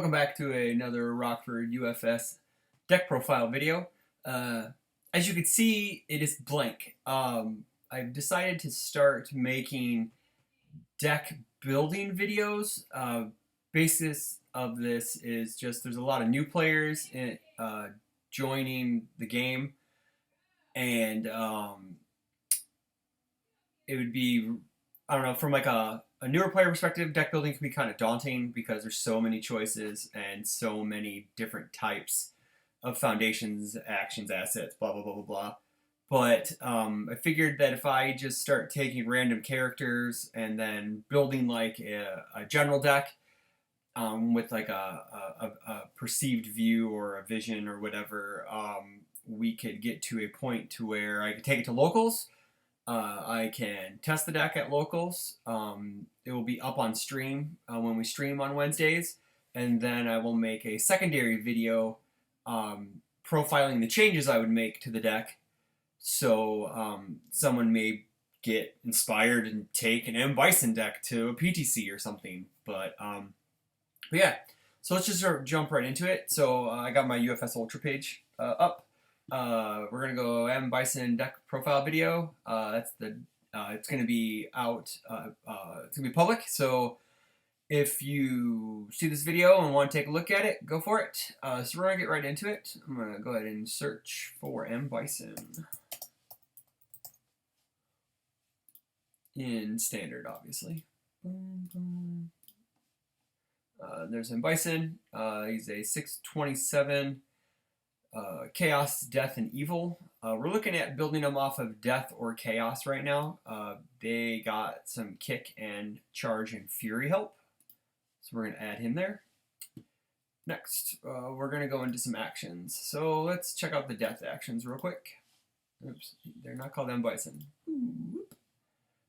Welcome back to another Rockford UFS deck profile video. As you can see, it is blank. I've decided to start making deck building videos. Basis of this is just there's a lot of new players joining the game, and it would be, I don't know, from like a newer player perspective, deck building can be kind of daunting because there's so many choices and so many different types of foundations, actions, assets, blah, blah, blah, blah, blah. But I figured that if I just start taking random characters and then building like a general deck with like a perceived view or a vision or whatever, we could get to a point to where I could take it to locals. I can test the deck at locals. It will be up on stream when we stream on Wednesdays, and then I will make a secondary video profiling the changes I would make to the deck. So someone may get inspired and take an Bison deck to a PTC or something. But yeah, so let's just jump right into it. So I got my UFS Ultra page up. We're gonna go Bison deck profile video. That's the it's gonna be out. It's gonna be public. So if you see this video and want to take a look at it, go for it. So we're gonna get right into it. I'm gonna go ahead and search for Bison in standard, obviously. There's Bison. He's a 627. Chaos, Death, and Evil. We're looking at building them off of Death or Chaos right now. They got some Kick and Charge and Fury help. So we're going to add him there. Next, we're going to go into some actions. So let's check out the Death actions real quick. Oops, they're not called Bison.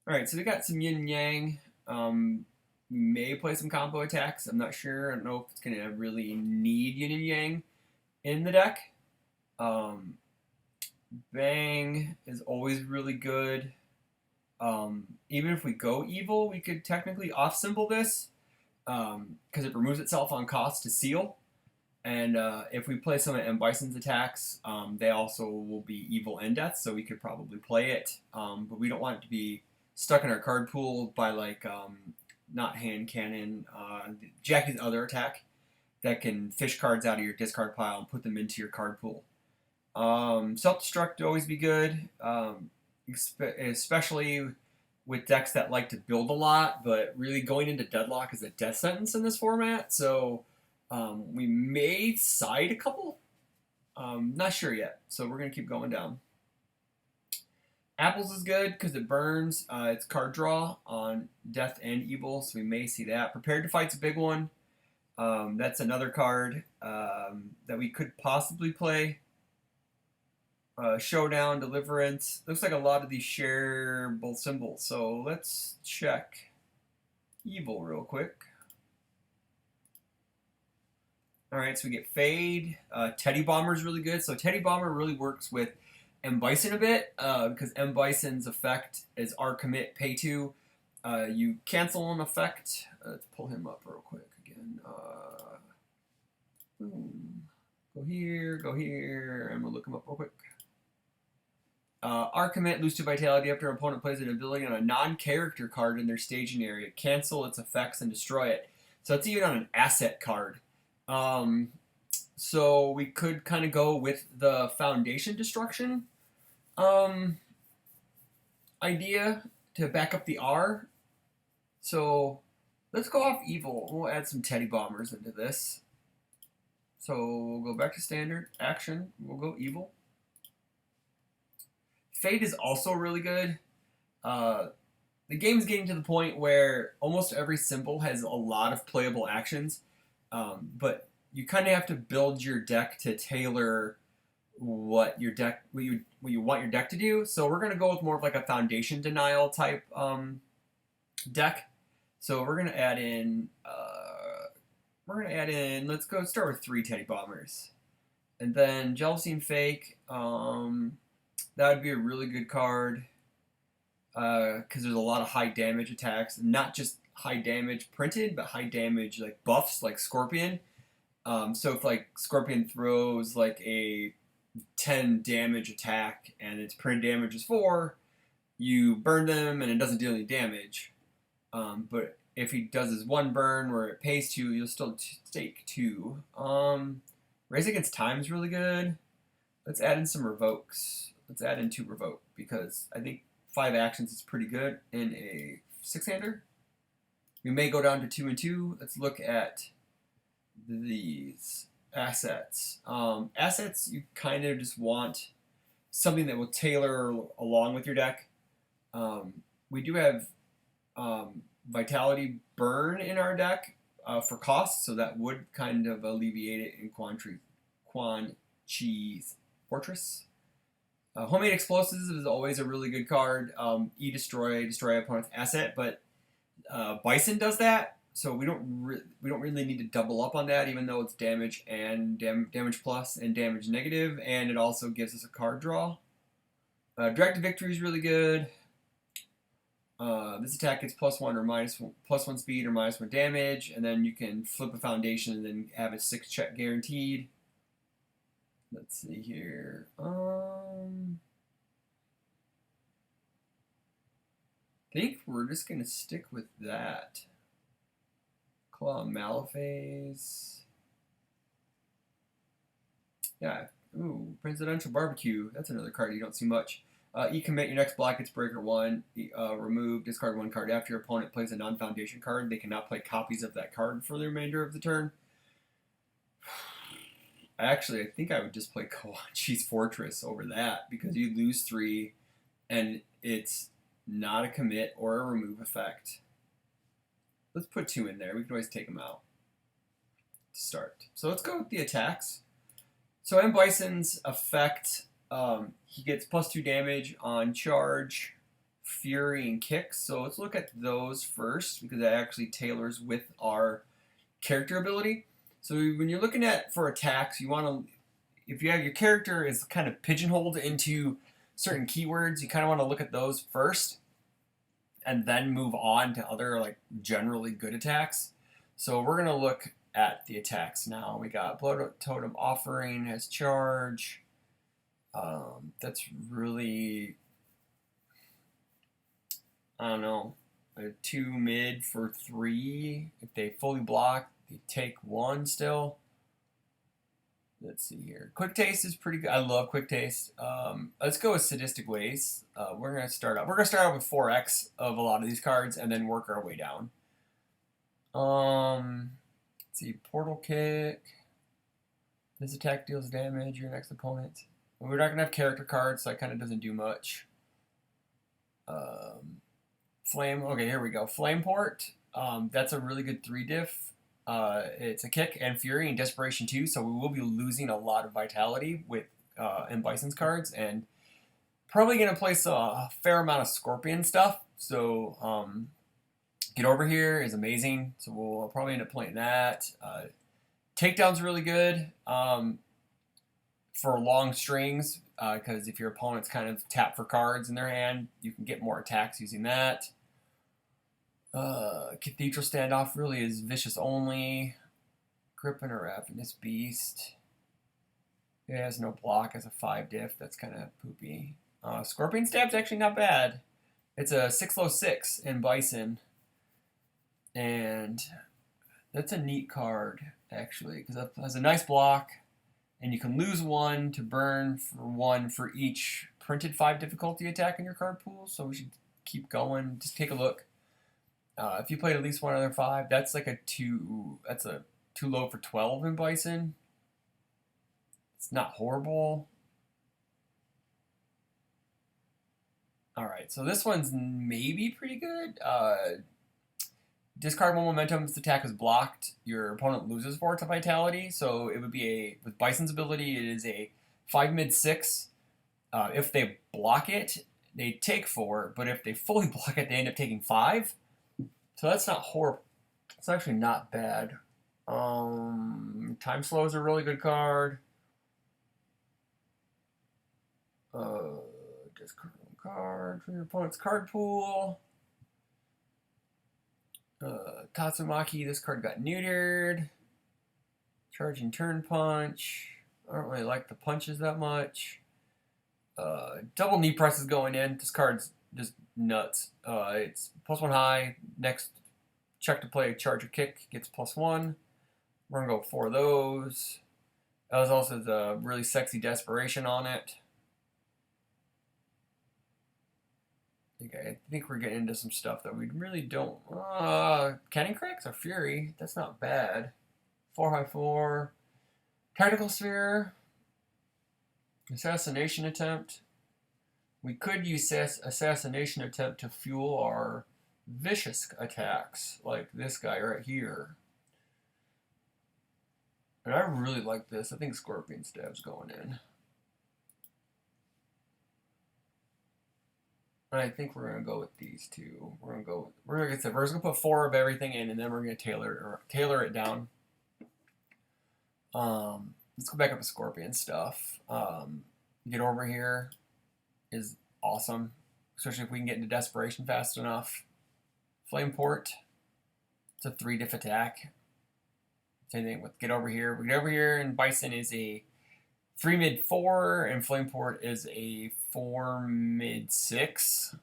Alright, so we got some Yin Yang. We may play some combo attacks. I'm not sure. I don't know if it's going to really need Yin and Yang in the deck. Bang is always really good. Even if we go evil, we could technically off-symbol this because it removes itself on cost to seal. And if we play some of Bison's attacks, they also will be evil and death, so we could probably play it. But we don't want it to be stuck in our card pool by like not hand cannon, Jackie's other attack that can fish cards out of your discard pile and put them into your card pool. Self-destruct would always be good, especially with decks that like to build a lot, but really going into deadlock is a death sentence in this format, so we may side a couple. Not sure yet, so we're going to keep going down. Apples is good because it burns. It's card draw on Death and Evil, so we may see that. Prepared to Fight's a big one. That's another card that we could possibly play. Showdown, Deliverance. Looks like a lot of these share both symbols. So let's check Evil real quick. Alright, so we get Fade. Teddy Bomber is really good. So Teddy Bomber really works with Bison a bit because Bison's effect is our commit pay to. You cancel an effect. Let's pull him up real quick again. Boom. Go here, and we'll look him up real quick. Our commit, lose 2 vitality after an opponent plays an ability on a non-character card in their staging area. Cancel its effects and destroy it. So it's even on an asset card. So we could kind of go with the Foundation Destruction idea to back up the R. So let's go off Evil. We'll add some Teddy Bombers into this. So we'll go back to standard action. We'll go Evil. Fate is also really good. The game's getting to the point where almost every symbol has a lot of playable actions, but you kind of have to build your deck to tailor what you want your deck to do. So we're gonna go with more of like a foundation denial type deck. So we're gonna add in. Let's go start with 3 Teddy Bombers, and then Jealousy and Fake. That would be a really good card because there's a lot of high damage attacks, not just high damage printed, but high damage like buffs like Scorpion. So if like Scorpion throws like a 10 damage attack and its printed damage is 4, you burn them and it doesn't deal any damage. But if he does his 1 burn where it pays 2, you'll still take 2. Raise Against Time is really good. Let's add in some revokes. Let's add in 2 revoke because I think 5 actions is pretty good in a 6-hander. We may go down to 2 and 2. Let's look at these assets. Assets, you kind of just want something that will tailor along with your deck. We do have Vitality Burn in our deck for cost, so that would kind of alleviate it in Quan Chi's Fortress. Homemade Explosives is always a really good card. Destroy opponent's asset, but Bison does that, so we don't really need to double up on that, even though it's damage and damage plus and damage negative, and it also gives us a card draw. Drag to Victory is really good. This attack gets +1 or +1 speed or -1 damage, and then you can flip a foundation and then have a 6 check guaranteed. Let's see here. I think we're just gonna stick with that. Claw Maleface. Yeah. Ooh, Presidential Barbecue. That's another card you don't see much. Commit, your next block gets breaker 1. Remove, discard 1 card. After your opponent plays a non-foundation card, they cannot play copies of that card for the remainder of the turn. Actually, I think I would just play Kawachi's Fortress over that because you lose 3 and it's not a commit or a remove effect. Let's put 2 in there. We can always take them out to start. So let's go with the attacks. So M. Bison's effect, he gets +2 damage on charge, fury, and kicks. So let's look at those first because that actually tailors with our character ability. So when you're looking at for attacks, you want to, if you have your character is kind of pigeonholed into certain keywords, you kind of want to look at those first and then move on to other like generally good attacks. So we're going to look at the attacks now. We got Blood Totem Offering has charge. That's really, I don't know, a 2 mid for 3. If they fully block, they take 1 still. Let's see here. Quick Taste is pretty good. I love Quick Taste. Let's go with Sadistic Ways. We're gonna start out with 4x of a lot of these cards and then work our way down. Let's see. Portal Kick. This attack deals damage. Your next opponent. We're not gonna have character cards, so that kind of doesn't do much. Flame. Okay, here we go. Flameport. That's a really good 3 diff. It's a kick and fury and desperation too, so we will be losing a lot of vitality with M. Bison's cards, and probably gonna place a fair amount of Scorpion stuff. So Get Over Here is amazing, so we'll probably end up playing that. Takedown's really good for long strings because if your opponent's kind of tapped for cards in their hand, you can get more attacks using that. Cathedral Standoff really is vicious only. Grip and a Ravenous Beast. It has no block as a 5 diff. That's kind of poopy. Scorpion Stab's actually not bad. It's a 6/6 in Bison. And that's a neat card, actually, because it has a nice block. And you can lose 1 to burn for 1 for each printed 5 difficulty attack in your card pool. So we should keep going. Just take a look. If you played at least 1 other 5, that's like a 2. That's a too low for 12 in Bison. It's not horrible. All right, so this one's maybe pretty good. Discard 1 momentum. This attack is blocked. Your opponent loses 4 to vitality. So it would be with Bison's ability, it is a 5 mid 6. If they block it, they take 4. But if they fully block it, they end up taking 5. So that's not horrible. It's actually not bad. Time Slow is a really good card. Discard 1 card from your opponent's card pool. Tatsumaki, this card got neutered. Charging turn punch. I don't really like the punches that much. Double knee press is going in. This card's just nuts. It's +1 high. Next check to play charge or kick gets +1. We're gonna go 4 of those. That was also the really sexy desperation on it. Okay, I think we're getting into some stuff that we really don't. Cannon Cracks or Fury? That's not bad. 4 high 4. Tactical Sphere. Assassination Attempt. We could use Assassination Attempt to fuel our vicious attacks, like this guy right here. And I really like this. I think Scorpion Stab's going in. And I think we're gonna go with these two. We're gonna put 4 of everything in, and then we're gonna tailor it down. Let's go back up to Scorpion stuff. Get over here is awesome, especially if we can get into desperation fast enough. Flame Port. It's a 3-diff attack. Same thing with Get Over Here. Get Over Here and Bison is a 3 mid 4, and Flame Port is a 4 mid 6.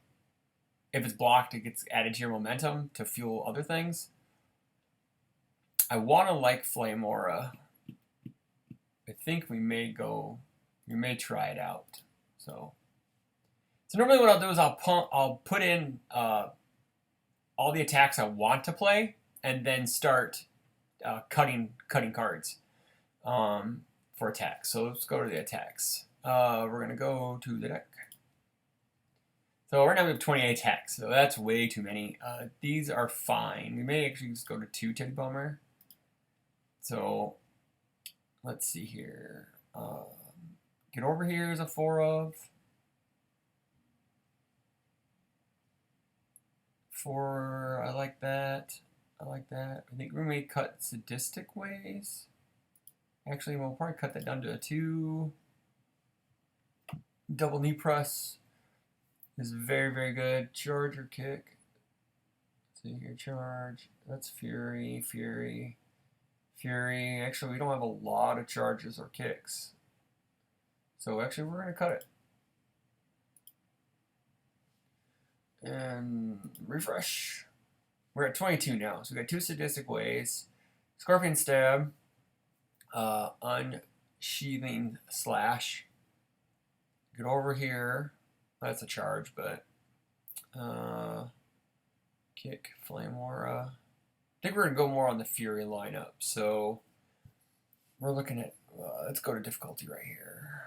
If it's blocked, it gets added to your momentum to fuel other things. I want to like Flame Aura. I think we may try it out. So normally what I'll do is I'll put in all the attacks I want to play, and then start cutting cards for attacks. So let's go to the attacks. We're gonna go to the deck. So right now we have 28 attacks, so that's way too many. These are fine. We may actually just go to 2 Teddy Bummer. So let's see here. Get Over Here is a 4 of. 4, I like that. I think we may cut Sadistic Ways. Actually, we'll probably cut that down to a 2. Double Knee Press is very, very good. Charge or kick. See here, charge. That's Fury. Actually, we don't have a lot of charges or kicks. So actually, we're going to cut it. And refresh. We're at 22 now. So we got 2 Sadistic Ways. Scorpion Stab. Unsheathing Slash. Get Over Here. That's a charge, but kick, Flame Aura. I think we're going to go more on the Fury lineup. So we're looking at, let's go to difficulty right here.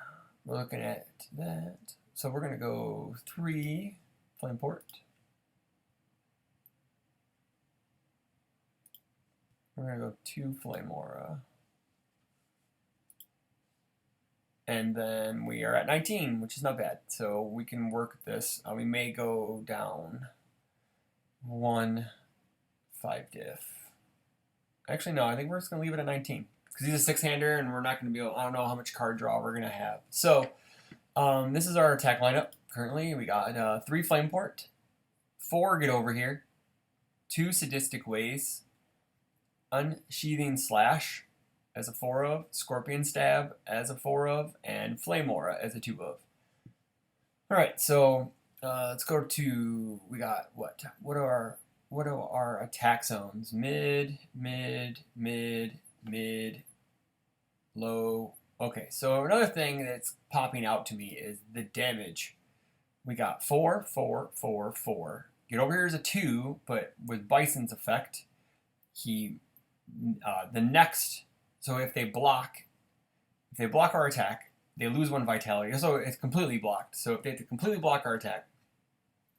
We're looking at that. So we're going to go 3 Flame Port. We're going to go 2 Flame Aura. And then we are at 19, which is not bad. So we can work with this. We may go down 1 5-diff. Actually, no, I think we're just going to leave it at 19. Because he's a 6-hander, and we're not going to be able, I don't know how much card draw we're going to have. So this is our attack lineup. Currently, we got 3 Flame Port, 4 Get Over Here, 2 Sadistic Ways, Unsheathing Slash as a 4 of, Scorpion Stab as a 4 of, and Flame Aura as a 2 of. Alright, so let's go to, we got what? What are our attack zones? Mid, low. Okay, so another thing that's popping out to me is the damage. We got 4, 4, 4, 4. Get Over Here is a 2, but with Bison's effect, the next, so if they block our attack, they lose 1 vitality. So it's completely blocked. So if they have to completely block our attack,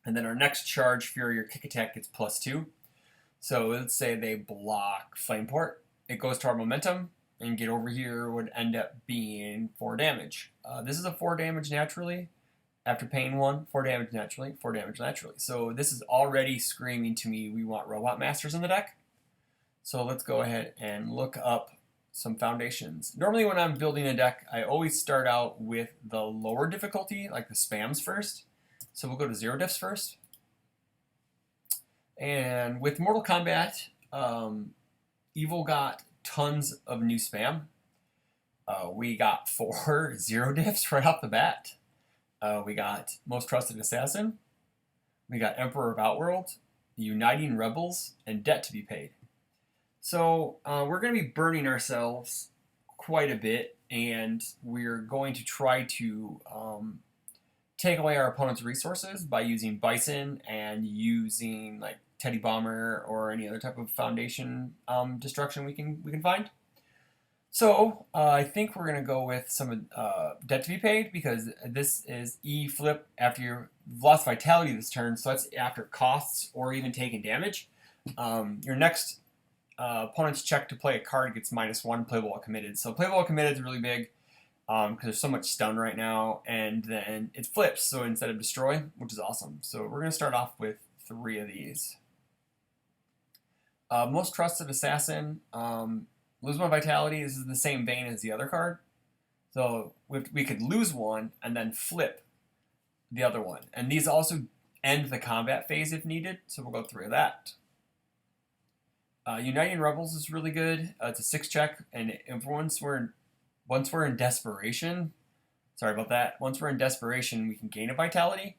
and then our next charge, Fury, or kick attack gets +2. So let's say they block Flame Port. It goes to our momentum, and Get Over Here would end up being 4 damage. This is a 4 damage naturally. After paying 1, 4 damage naturally, 4 damage naturally. So this is already screaming to me we want Robot Masters in the deck. So let's go ahead and look up some foundations. Normally when I'm building a deck, I always start out with the lower difficulty, like the spams first. So we'll go to 0 diffs first. And with Mortal Kombat, Evil got tons of new spam. We got 4 0 diffs right off the bat. We got Most Trusted Assassin. We got Emperor of Outworld, Uniting Rebels, and Debt to be Paid. So we're going to be burning ourselves quite a bit, and we're going to try to take away our opponent's resources by using Bison and using like Teddy Bomber or any other type of foundation destruction we can find. So I think we're going to go with some Debt to be Paid, because this is E flip after you've lost vitality this turn, so that's after costs or even taking damage. Your next opponent's check to play a card gets -1, playable while committed. So playable while committed is really big because there's so much stun right now, and then it flips, so instead of destroy, which is awesome. So we're going to start off with 3 of these. Most Trusted Assassin. Lose 1 vitality. This is the same vein as the other card. So we could lose 1 and then flip the other one. And these also end the combat phase if needed. So we'll go 3 of that. Uniting Rebels is really good. It's a 6 check. And once we're in desperation, sorry about that. Once we're in desperation, we can gain a vitality.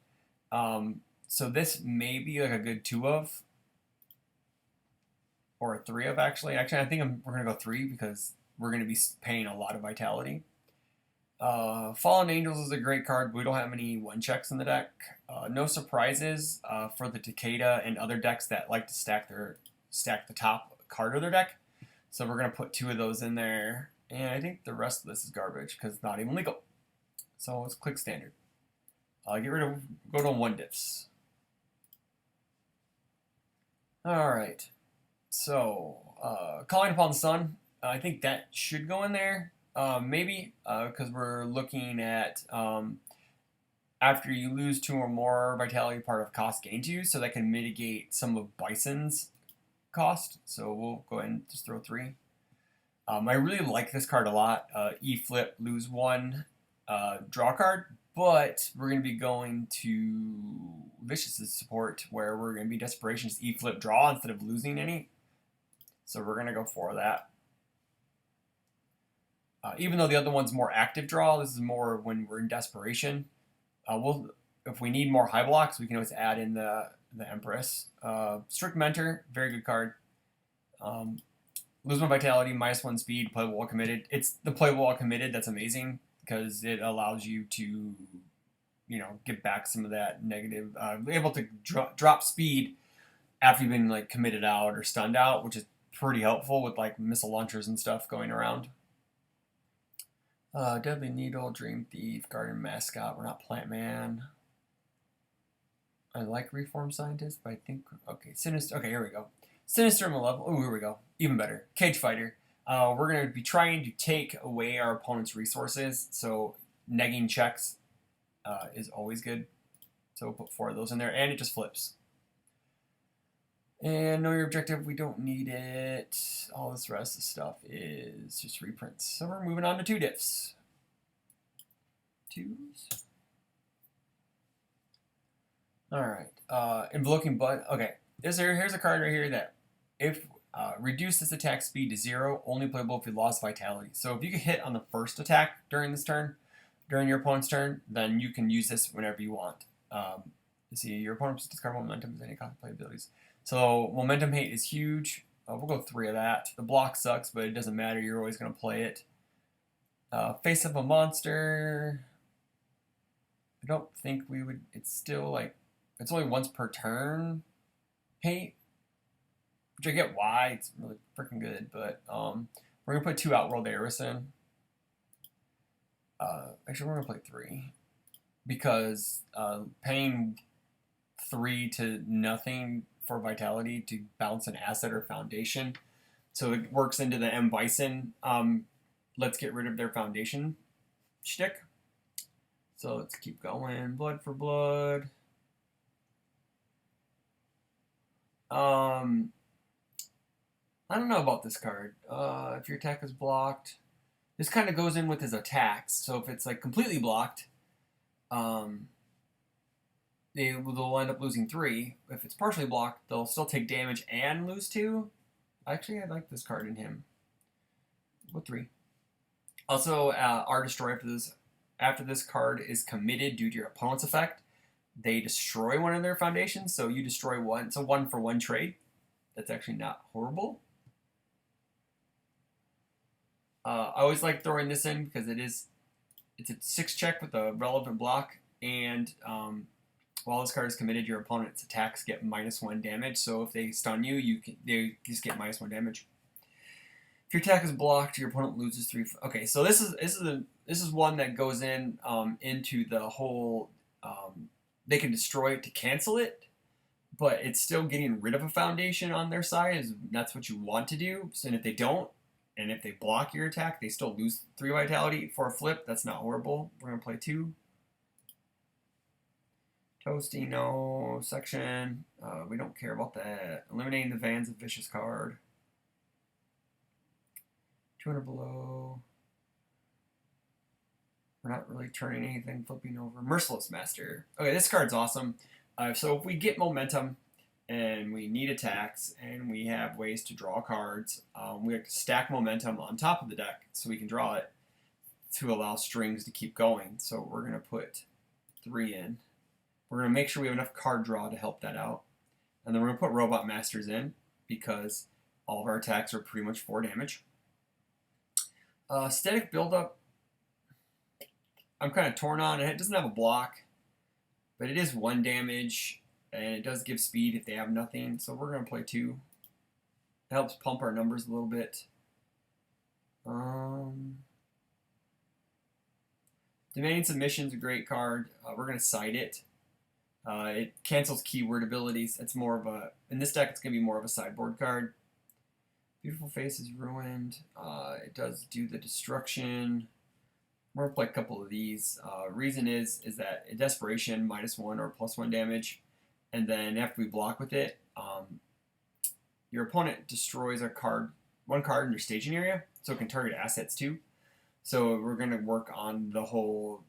So this may be like a good 2 of. Or a 3 of, actually. Actually, I think we're going to go 3 because we're going to be paying a lot of vitality. Fallen Angels is a great card. We don't have any 1 checks in the deck. No surprises for the Takeda and other decks that like to stack the top card of their deck. So we're going to put 2 of those in there. And I think the rest of this is garbage because it's not even legal. So let's click standard. Go to 1 diffs. Alright. So, Calling Upon the Sun, I think that should go in there, maybe, because we're looking at after you lose 2 or more vitality, part of cost gain 2, so that can mitigate some of Bison's cost. So we'll go ahead and just throw 3. I really like this card a lot. E flip, lose 1, draw card, but we're going to be going to Vicious's support, where we're going to be Desperation, just E flip, draw instead of losing any. So we're going to go for that. Even though the other one's more active draw, this is more when we're in desperation. If we need more high blocks, we can always add in the Empress. Strict Mentor, very good card. Lose 1 vitality, -1 speed, playable while committed. It's the playable while committed that's amazing because it allows you to, get back some of that negative. Able to drop speed after you've been like committed out or stunned out, which is pretty helpful with like missile launchers and stuff going around. Deadly Needle, Dream Thief, Guardian Mascot. We're not Plant Man. I like Reform Scientist, but I think okay, Sinister. Okay, here we go. Sinister Malevolent. Oh, here we go. Even better. Cage Fighter. We're going to be trying to take away our opponent's resources, so negging checks is always good. So we'll put 4 of those in there, and it just flips. And Know Your Objective, we don't need it. All this rest of the stuff is just reprints. So we're moving on to 2 diffs. 2s. Alright. Invoking Bud. Okay. Here's a card right here that if reduce this attack speed to 0, only playable if you lost vitality. So if you get hit on the first attack during this turn, during your opponent's turn, then you can use this whenever you want. See, your opponent's discard momentum as any contemplated abilities. So Momentum Hate is huge. We'll go 3 of that. The block sucks, but it doesn't matter. You're always going to play it. Face Up a Monster. I don't think we would... It's still like... It's only once per turn. Hate. Which I get why. It's really freaking good. But we're going to put 2 Outworld Heiress in. Actually, we're going to play 3. Because paying 3 to nothing for vitality to bounce an asset or foundation, so it works into the M Bison. Let's get rid of their foundation shtick. So let's keep going. Blood for Blood. I don't know about this card. If your attack is blocked, this kind of goes in with his attacks. So if it's like completely blocked, they'll end up losing 3. If it's partially blocked, they'll still take damage and lose 2. Actually, I like this card in him. What 3? Also, our destroy after this card is committed due to your opponent's effect, they destroy one of their foundations. So you destroy one. It's a 1-for-1 trade. That's actually not horrible. I always like throwing this in because it's a 6 check with a relevant block, and while this card is committed, your opponent's attacks get -1 damage. So if they stun you, they just get -1 damage. If your attack is blocked, your opponent loses 3. Okay, so this is one that goes in into the whole. They can destroy it to cancel it, but it's still getting rid of a foundation on their side. That's what you want to do. So, and if they don't, and if they block your attack, they still lose 3 vitality for a flip. That's not horrible. We're gonna play 2. Tostino section. We don't care about that. Eliminating the Van's a vicious card. 200 below. We're not really turning anything, flipping over. Merciless Master. Okay, this card's awesome. So if we get momentum and we need attacks and we have ways to draw cards, we have to stack momentum on top of the deck so we can draw it to allow strings to keep going. So we're going to put 3 in. We're going to make sure we have enough card draw to help that out. And then we're going to put Robot Masters in because all of our attacks are pretty much 4 damage. Static Buildup, I'm kind of torn on. It doesn't have a block, but it is 1 damage, and it does give speed if they have nothing. So we're going to play 2. It helps pump our numbers a little bit. Demanding Submission is a great card. We're going to side it. It cancels keyword abilities. It's more of a, in this deck, it's going to be more of a sideboard card. Beautiful Face is ruined. It does do the destruction. We're going to play a couple of these. Reason is that a Desperation, -1 or +1 damage. And then after we block with it, your opponent destroys one card in your staging area, so it can target assets too. So we're going to work on the whole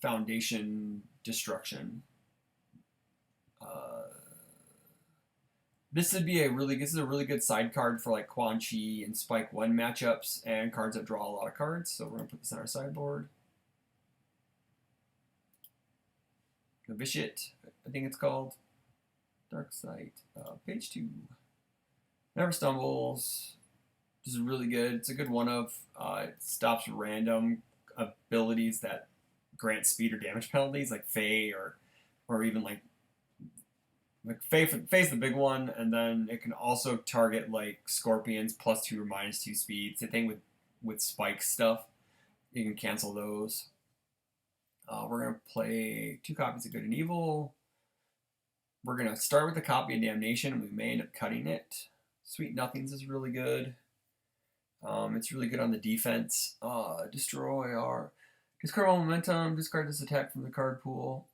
foundation destruction. This is a really good side card for like Quan Chi and Spike 1 matchups and cards that draw a lot of cards. So we're going to put this on our sideboard. Novitiate, I think it's called. Dark Sight. Page 2. Never Stumbles. This is really good. It's a good one of. It stops random abilities that grant speed or damage penalties, like Fae or even like Fae's the big one, and then it can also target like Scorpions +2 or -2 speed. Same thing with Spike stuff. You can cancel those. We're going to play 2 copies of Good and Evil. We're going to start with a copy of Damnation. We may end up cutting it. Sweet Nothings is really good. It's really good on the defense. Destroy our... Discard all momentum. Discard this attack from the card pool.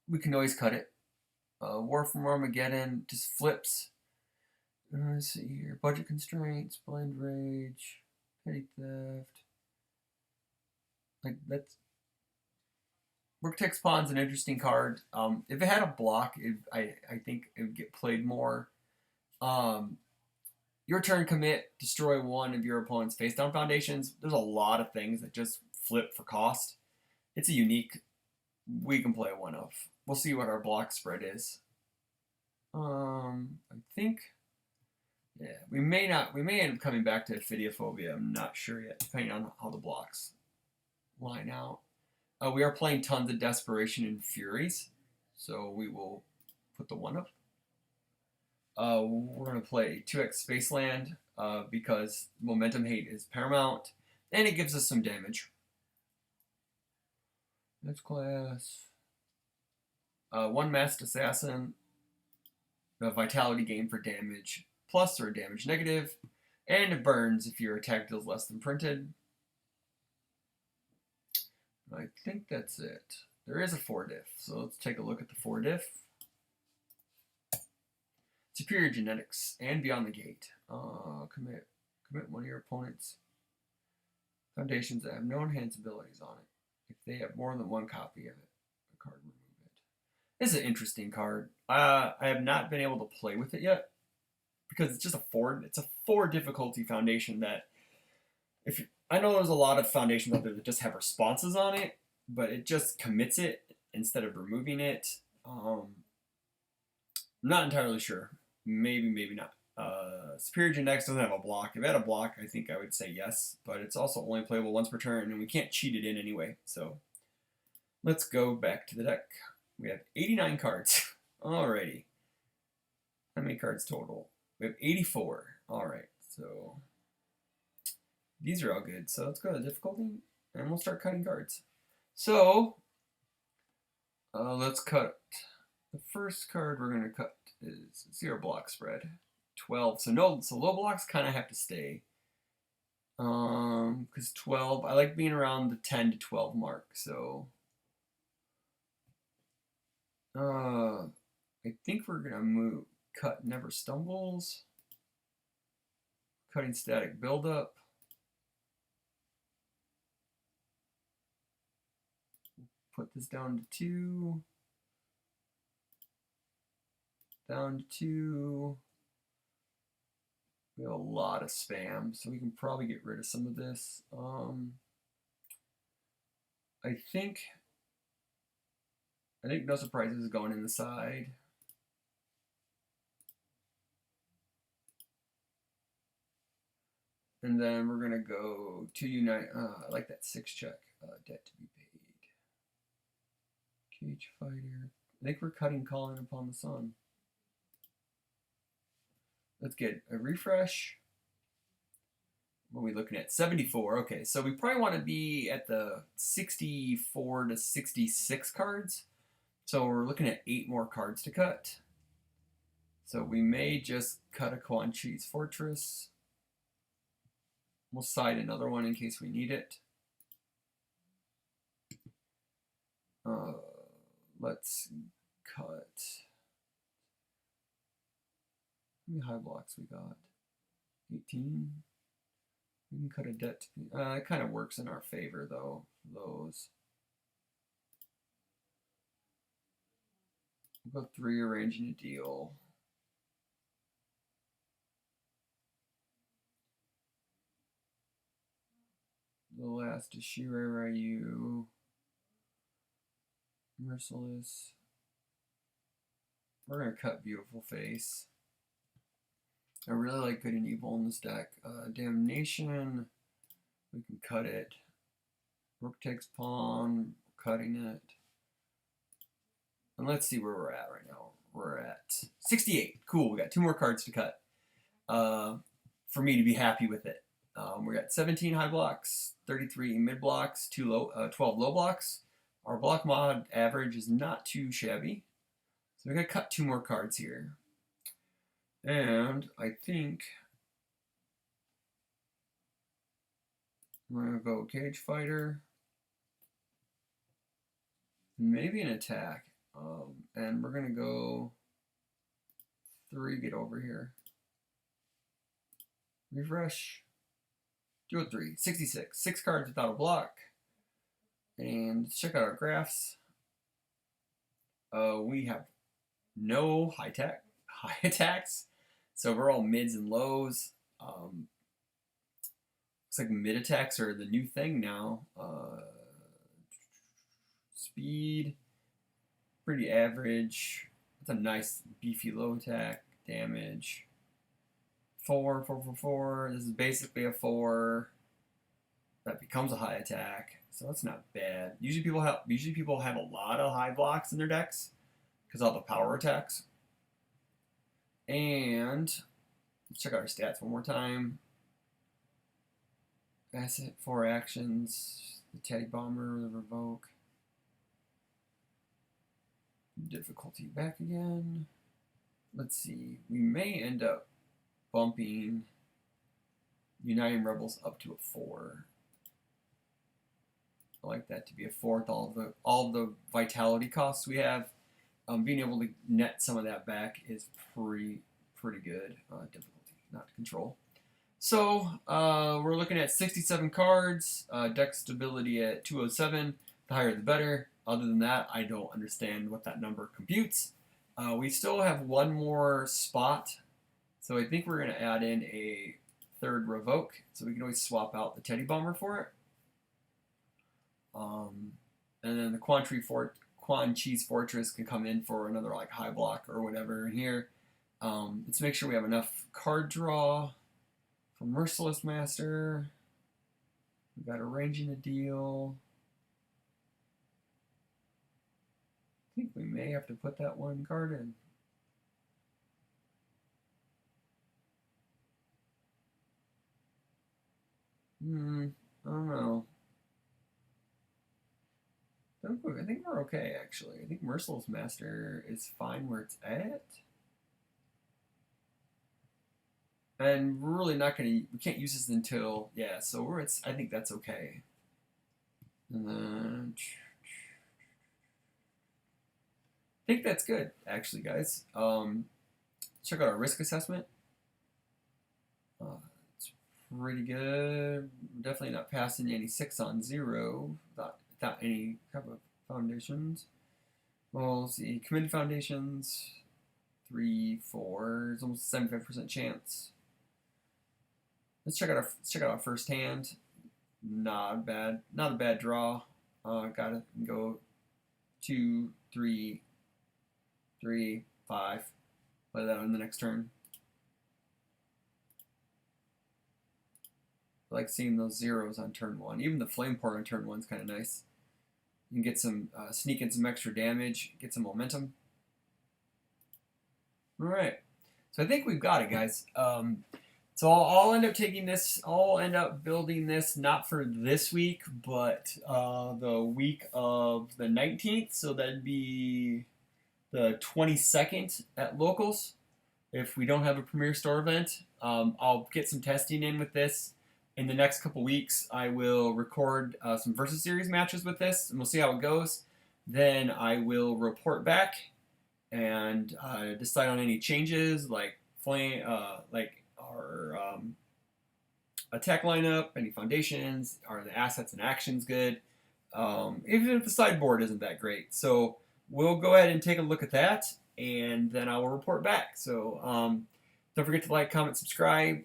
We can always cut it. War from Armageddon just flips. Let's see here. Budget Constraints. Blind Rage. Petty Theft. Like, that's... Rooktex Pawn's an interesting card. If it had a block, I think it would get played more. Your turn commit, destroy one of your opponent's face down foundations. There's a lot of things that just flip for cost. It's a unique, we can play one of. We'll see what our block spread is. I think, yeah, we may end up coming back to Phidiaphobia. I'm not sure yet, depending on how the blocks line out. We are playing tons of Desperation and Furies, so we will put the one up. We're going to play 2x Spaceland because Momentum Hate is paramount, and it gives us some damage. Next class. 1 Masked Assassin, a Vitality gain for damage plus or damage negative, and it burns if your attack deals less than printed. I think that's it. There is a 4 diff, so let's take a look at the 4 diff. Superior Genetics and Beyond the Gate. Commit one of your opponent's foundations that have no enhanced abilities on it. If they have more than 1 copy of it, the card remove it. This is an interesting card. I have not been able to play with it yet because it's just a 4 difficulty foundation that I know there's a lot of foundations out there that just have responses on it, but it just commits it instead of removing it. I'm not entirely sure. Maybe, maybe not. Superior Genetics doesn't have a block. If it had a block, I think I would say yes, but it's also only playable once per turn, and we can't cheat it in anyway. So let's go back to the deck. We have 89 cards. Alrighty. How many cards total? We have 84. Alright, so these are all good. So let's go to difficulty, and we'll start cutting cards. So let's cut. The first card we're going to cut is 0 block spread. 12. So low blocks kind of have to stay. Because 12, I like being around the 10 to 12 mark. So I think we're gonna cut Never Stumbles, cutting Static Buildup, put this down to 2, down to 2. We have a lot of spam, so we can probably get rid of some of this. I think No Surprises is going in the side. And then we're going to go to Unite. I like that 6 check. Debt to be paid. Cage Fighter. I think we're cutting Calling Upon the Sun. Let's get a refresh. What are we looking at? 74. Okay, so we probably want to be at the 64 to 66 cards. So we're looking at 8 more cards to cut. So we may just cut a Quan Chi's Fortress. We'll side another one in case we need it. Let's cut. How many high blocks we got? 18. We can cut a debt. It kind of works in our favor though. Those. We'll go 3 arranging a deal. The last is Shirai Ryu. Merciless. We're gonna cut Beautiful Face. I really like Good and Evil in this deck. Damnation. We can cut it. Rook takes pawn. Cutting it. And let's see where we're at right now. We're at 68. Cool. We got 2 more cards to cut. For me to be happy with it. We got 17 high blocks, 33 mid blocks, 12 low blocks. Our block mod average is not too shabby. So we're going to cut 2 more cards here. And I think we're going to go Cage Fighter. Maybe an attack. And we're going to go 3, get over here. Refresh. Do a 3. 66. 6 cards without a block. And let's check out our graphs. We have no high attacks. So we're all mids and lows. Looks like mid attacks are the new thing now. Speed, pretty average. It's a nice beefy low attack. Damage. 4, 4, 4, 4. This is basically a 4 that becomes a high attack. So that's not bad. Usually people have a lot of high blocks in their decks because of all the power attacks. And let's check out our stats one more time. Asset, 4 actions. The Tag Bomber, the Revoke. Difficulty back again. Let's see. We may end up bumping Uniting Rebels up to a 4. I like that to be a 4 with all the vitality costs we have. Being able to net some of that back is pretty good. Difficulty, not control. So we're looking at 67 cards. Deck stability at 207. The higher the better. Other than that, I don't understand what that number computes. We still have 1 more spot So I think we're going to add in a third revoke, so we can always swap out the Teddy Bomber for it. And then the Quan Cheese Fortress can come in for another like high block or whatever in here. Let's make sure we have enough card draw for Merciless Master. We got Arranging a Deal. I think we may have to put that one card in. I don't know. I think we're okay, actually. I think Merciless Master is fine where it's at. And we're really not going to, we can't use this until, yeah, so I think that's okay. And then, I think that's good, actually, guys. Check out our risk assessment. It's pretty good. Definitely not passing any 6 on 0 without any type of foundations. Well, let's see, committed foundations, 3, 4. It's almost a 75% chance. Let's check out our first hand. Not a bad draw. Gotta go 2, 3, 3, 5. Play that on the next turn. I like seeing those zeros on turn 1. Even the flame port on turn 1 is kind of nice. You can get some sneak in some extra damage, get some momentum. All right, so I think we've got it, guys. So I'll end up taking this. I'll end up building this not for this week, but the week of the 19th. So that'd be the 22nd at locals. If we don't have a Premier Store event, I'll get some testing in with this. In the next couple weeks, I will record some Versus Series matches with this, and we'll see how it goes. Then I will report back and decide on any changes, like our attack lineup, any foundations, are the assets and actions good, even if the sideboard isn't that great. So we'll go ahead and take a look at that, and then I will report back. So don't forget to like, comment, subscribe.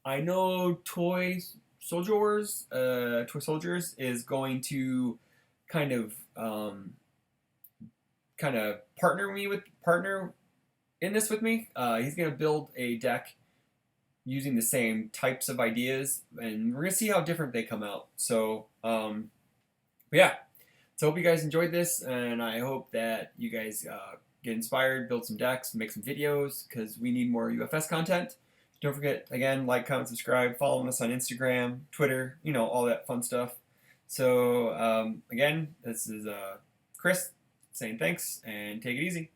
I know Toy Soldiers is going to kind of partner in this with me. He's going to build a deck using the same types of ideas, and we're going to see how different they come out. So, yeah. So I hope you guys enjoyed this, and I hope that you guys get inspired, build some decks, make some videos, because we need more UFS content. Don't forget, again, like, comment, subscribe, following us on Instagram, Twitter, all that fun stuff. So, again, this is Chris saying thanks, and take it easy.